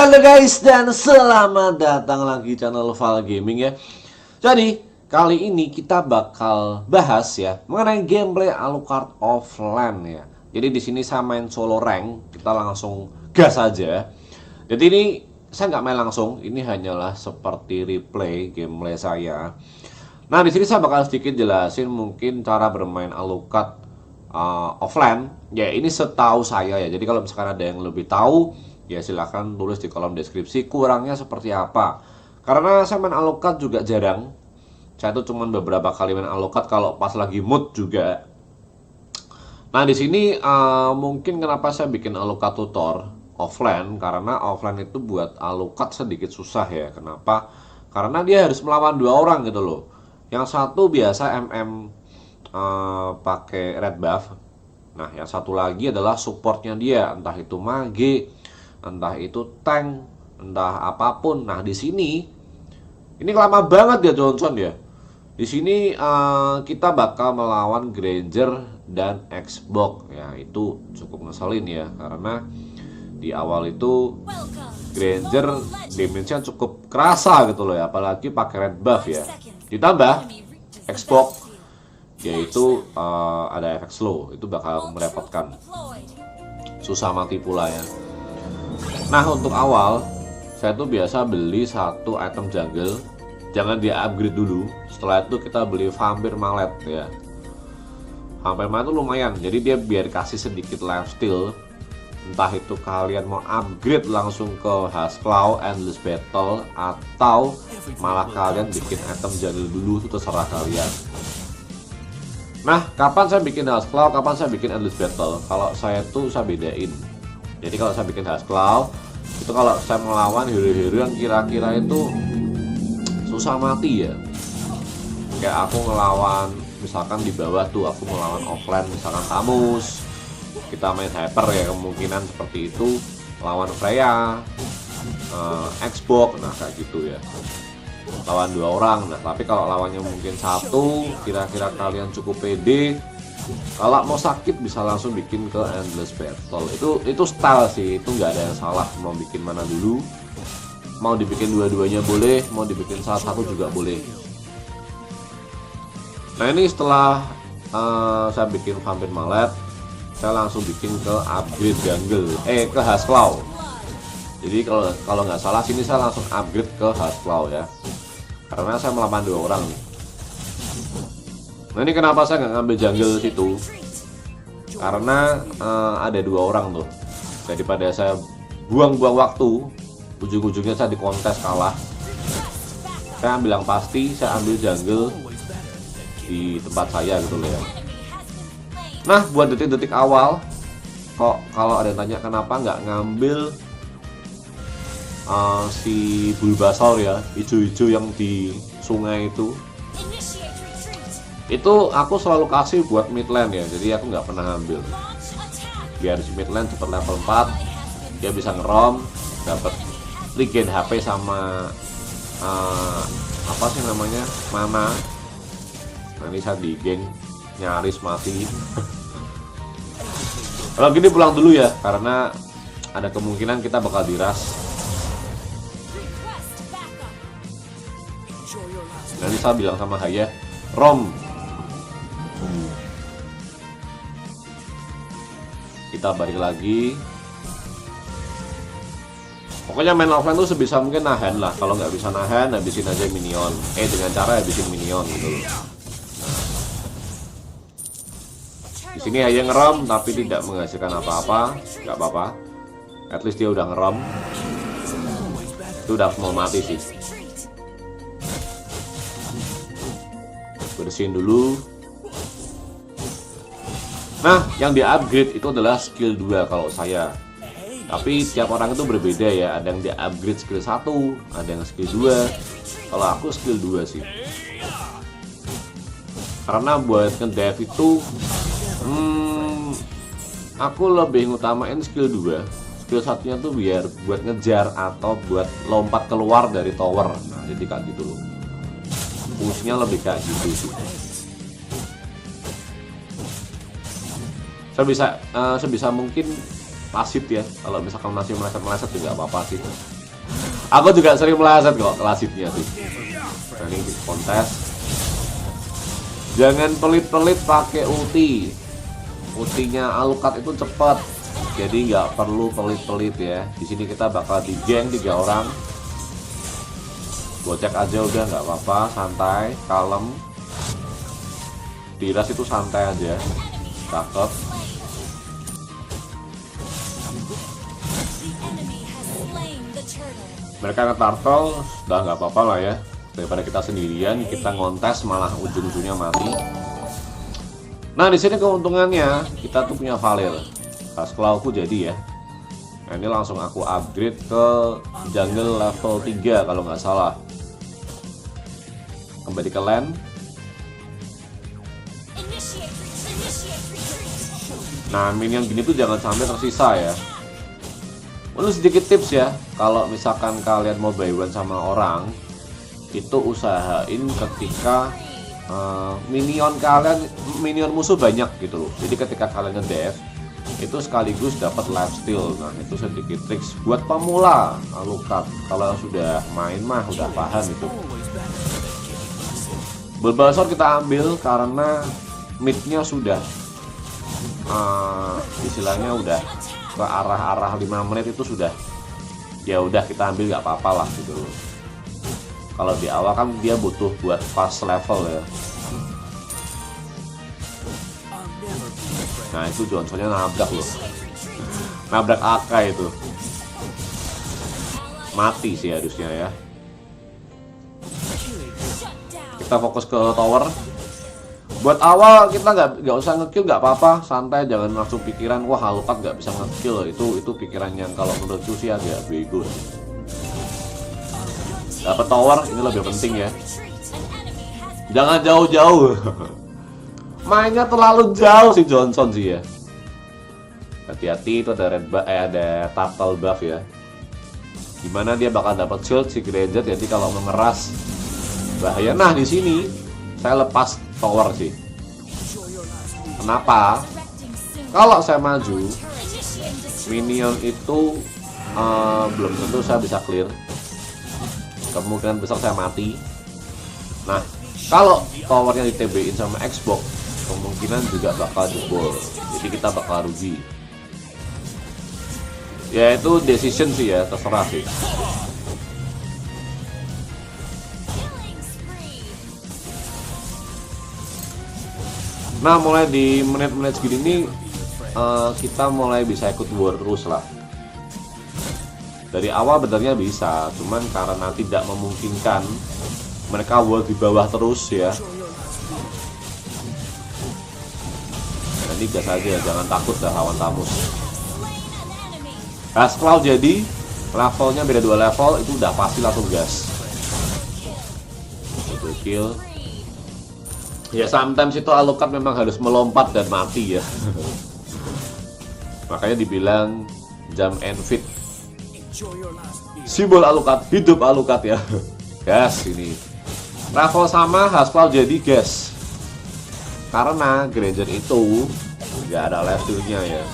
Halo guys dan selamat datang lagi channel Val Gaming ya. Jadi kali ini kita bakal bahas ya mengenai gameplay Alucard offline ya. Jadi di sini saya main solo rank, kita langsung gas aja. Jadi ini saya nggak main langsung, ini hanyalah seperti replay gameplay saya. Nah di sini saya bakal sedikit jelasin mungkin cara bermain Alucard offline. Ya ini setahu saya ya. Jadi kalau misalkan ada yang lebih tahu, ya silahkan tulis di kolom deskripsi kurangnya seperti apa. Karena saya main Alucard juga jarang. Saya tuh cuman beberapa kali main Alucard kalau pas lagi mood juga. Nah di sini mungkin kenapa saya bikin Alucard tutor offline, karena offline itu buat Alucard sedikit susah ya. Kenapa? Karena dia harus melawan dua orang gitu loh. Yang satu biasa pakai red buff. Nah yang satu lagi adalah supportnya dia, entah itu mage, entah itu tank, entah apapun. Nah di sini ini lama banget ya Johnson ya. Di sini kita bakal melawan Granger dan Xbox ya, itu cukup ngeselin ya karena di awal itu Granger damage-nya cukup kerasa gitu loh ya, apalagi pakai red buff ya. Ditambah Xbox yaitu ada efek slow, itu bakal merepotkan, susah mati pula ya. Nah untuk awal saya tuh biasa beli satu item jungle, jangan dia upgrade dulu. Setelah itu kita beli vampir mallet ya. Vampir mallet itu lumayan, jadi dia biar kasih sedikit lifesteal. Entah itu kalian mau upgrade langsung ke Hasclaw Endless Battle, atau malah kalian bikin item jungle dulu, itu terserah kalian. Nah kapan saya bikin Hasclaw, kapan saya bikin Endless Battle? Kalau saya tuh saya bedain. Jadi kalau saya bikin Hasclaw itu kalau saya melawan hero-hero yang kira-kira itu susah mati ya. Kayak aku ngelawan misalkan di bawah tuh aku melawan offline misalkan Tamus, kita main hyper ya, kemungkinan seperti itu lawan Freya, Xbox, nah kayak gitu ya, lawan dua orang. Nah tapi kalau lawannya mungkin satu, kira-kira kalian cukup pede, kalau mau sakit bisa langsung bikin ke Endless Battle. Itu style sih, itu nggak ada yang salah. Mau bikin mana dulu, mau dibikin dua-duanya boleh, mau dibikin salah satu juga boleh. Nah ini setelah saya bikin vampir mallet, saya langsung bikin ke upgrade jungle, ke Hasclaw. Jadi kalau nggak salah sini saya langsung upgrade ke Hasclaw ya, karena saya melawan dua orang nih. Nah ini kenapa saya nggak ngambil jungle situ, karena ada dua orang tuh. Daripada saya buang-buang waktu, ujung-ujungnya saya di kontes kalah, saya ambil yang pasti, saya ambil jungle di tempat saya gitu loh ya. Nah buat detik-detik awal, kok kalau ada yang tanya kenapa nggak ngambil si Bulbasaur ya, hijau-hijau yang di sungai itu aku selalu kasih buat mid lane ya, jadi aku nggak pernah ngambil. Biar si mid lane cepet level 4, dia bisa ngerom, dapat regen HP sama apa sih namanya, mana. Nah ini saya di geng nyaris mati. Kalau gini pulang dulu ya, karena ada kemungkinan kita bakal diras. Nanti saya bilang sama Haya, Rom, kita balik lagi. Pokoknya main offline tuh sebisa mungkin nahan lah. Kalau nggak bisa nahan, habisin aja minion. Dengan cara habisin minion gitu loh. Di sini Haya ngerom tapi tidak menghasilkan apa-apa, nggak apa-apa. At least dia udah ngerom. Itu udah mau mati sih. Bersihin dulu. Nah yang di upgrade itu adalah skill 2 kalau saya. Tapi tiap orang itu berbeda ya, ada yang di upgrade skill 1, ada yang skill 2. Kalau aku skill 2 sih, karena buat nge-dive itu aku lebih ngutamain skill 2. Skill satunya tuh biar buat ngejar atau buat lompat keluar dari tower. Nah jadi kayak gitu loh, fungsinya lebih kayak gitu sih. Sebisa mungkin pasif ya, kalau misalkan masih meleset juga apa-apa sih. Aku juga sering meleset kok kelasitnya sih. Nah, ini di kontes. Jangan pelit-pelit pakai ulti. Ultinya Alucard itu cepat. Jadi nggak perlu pelit-pelit ya. Di sini kita bakal di geng 3 orang. Gocek aja udah nggak apa-apa, santai, kalem. Diras itu santai aja. Cakep. Mereka nge-turtle, udah nggak apa-apa lah ya. Daripada kita sendirian, kita ngontes malah ujung-ujungnya mati. Nah di sini keuntungannya kita tuh punya Valir. Clawku jadi ya. Nah ini langsung aku upgrade ke jungle level 3 kalau nggak salah. Kembali ke land. Nah minion gini tuh jangan sampai tersisa ya. Lalu sedikit tips ya, kalau misalkan kalian mau buy one sama orang, itu usahain ketika minion musuh banyak gitu loh. Jadi ketika kalian nge-dev itu sekaligus dapat lifesteal. Nah itu sedikit tricks buat pemula Alucard. Kalau sudah main mah udah paham itu. Bulbasaur kita ambil karena midnya sudah istilahnya udah ke arah-arah 5 menit itu sudah, ya udah kita ambil nggak apa-apa lah gitu loh. Kalau di awal kan dia butuh buat fast level ya. Nah itu Johnsonnya nabrak loh, nabrak AK itu, mati sih harusnya ya. Kita fokus ke tower. Buat awal kita nggak usah ngekill, nggak apa-apa, santai, jangan langsung pikiran wah Alucard nggak bisa ngekill. Itu pikiran yang kalau menurutku sih agak bego. Dapat tower ini lebih penting ya. Jangan jauh-jauh. Mainnya terlalu jauh si Johnson sih ya. Hati-hati itu ada ada turtle buff ya. Gimana dia bakal dapat shield si Granger, jadi kalau mengeras bahaya. Nah di sini saya lepas tower sih. Kenapa? Kalau saya maju, minion itu belum tentu saya bisa clear. Kemungkinan besar saya mati. Nah, kalau towernya di TB-in sama Xbox, kemungkinan juga bakal jebol. Jadi kita bakal rugi. Ya itu decision sih ya, terserah sih. Nah mulai di menit-menit segini ini kita mulai bisa ikut war terus lah. Dari awal benernya bisa, cuman karena tidak memungkinkan mereka war di bawah terus ya. Jadi gas aja, jangan takut dah lawan Tamus. Claw jadi levelnya beda 2 level, itu udah pasti langsung gas. Itu kill. Ya sometimes itu Alucard memang harus melompat dan mati ya. Makanya dibilang jump and fit. Simbol Alucard, hidup Alucard ya. Gas ini. Level sama, Hasclaw jadi gas. Karena Granger itu nggak ada levelnya ya.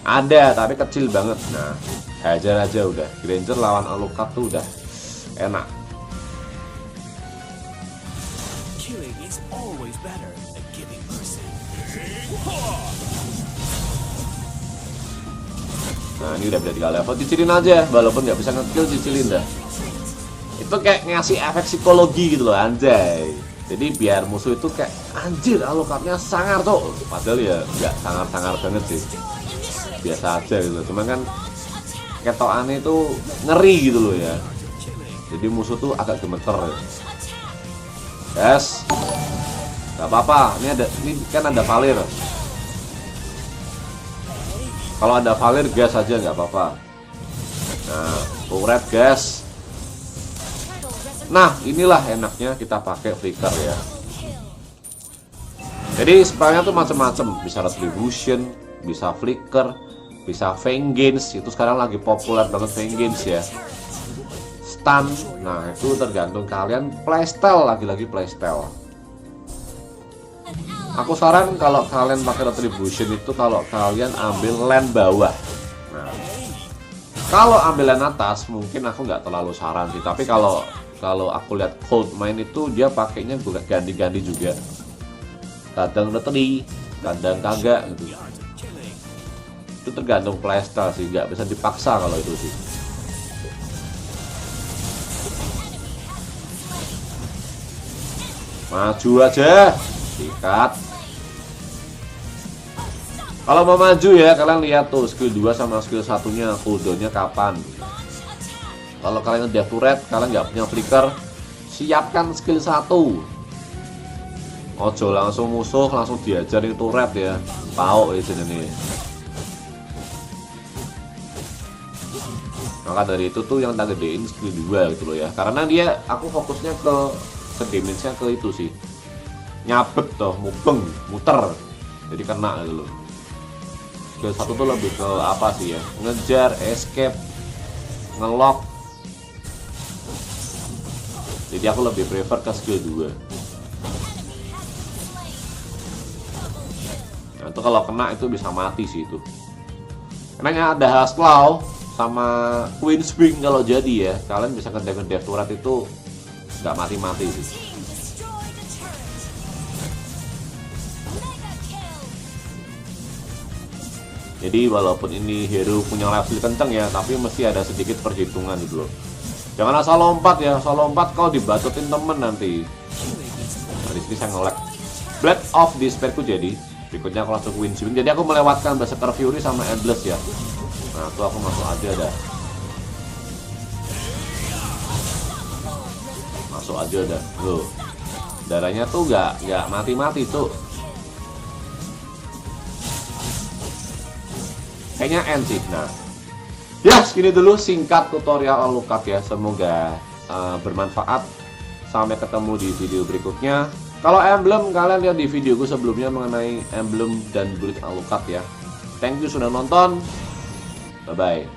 Ada tapi kecil banget. Nah, hajar aja udah. Granger lawan Alucard tuh udah enak. Nah ini udah beda 3 level, cicilin aja, walaupun nggak bisa nge-kill, cicilin dah. Itu kayak ngasih efek psikologi gitu loh, anjay. Jadi biar musuh itu kayak anjir Alucardnya sangar tuh. Padahal ya nggak sangar-sangar banget sih, biasa aja gitu. Cuman kan ketokannya itu ngeri gitu loh ya. Jadi musuh tuh agak gemeter ya. Yes, nggak apa-apa. Ini kan ada Valir. Kalau ada Valir gas aja nggak apa-apa. Nah, turret gas. Nah, inilah enaknya kita pakai flicker ya. Jadi spellnya tuh macam-macam, bisa retribution, bisa flicker, bisa vengeance. Itu sekarang lagi populer banget vengeance ya. Stun. Nah, itu tergantung kalian playstyle, lagi-lagi playstyle. Aku saran kalau kalian pakai retribution itu kalau kalian ambil lane bawah. Nah, Kalau ambilan atas mungkin aku nggak terlalu saran sih, tapi kalau aku lihat Cold main itu dia pakainya juga ganti-ganti juga. Kadang retri, kadang kagak gitu. Itu tergantung playstyle sih, nggak bisa dipaksa kalau itu sih. Maju aja, sikat. Kalau mau maju ya kalian lihat tuh skill 2 sama skill satunya cooldownnya kapan. Kalau kalian udah turret, kalian nggak punya flicker, siapkan skill 1. Ojo langsung musuh langsung diajarin turret ya, pau ya ini. Maka dari itu tuh yang tak gedein skill 2 gitu loh ya, karena dia aku fokusnya ke damage-nya ke itu sih, nyabet toh, mubeng, muter, jadi kena gitu loh. Skill 1 tuh lebih ke apa sih ya, ngejar, escape, ngelock. Jadi aku lebih prefer ke skill 2. Nah itu kalau kena itu bisa mati sih itu. Karena ada Haslau sama Queen Swing, kalau jadi ya kalian bisa ngedev turret itu nggak mati-mati sih. Jadi walaupun ini hero punya level kenceng ya, tapi mesti ada sedikit perhitungan gitu loh. Jangan asal lompat ya, asal lompat kau dibatutin temen nanti. Nah, di sini saya nge-lag. Blade of Despair ku jadi. Berikutnya aku langsung Queen Swing. Jadi aku melewatkan Berserker Fury sama Endless ya. Nah, tuh aku masuk aja dah. Masuk aja dah. Loh. Darahnya tuh nggak mati-mati tuh. Kayaknya end sih. Nah, ya segini dulu singkat tutorial Alucard ya. Semoga bermanfaat. Sampai ketemu di video berikutnya. Kalau emblem, kalian lihat di videoku sebelumnya mengenai emblem dan build Alucard ya. Thank you sudah nonton. Bye bye.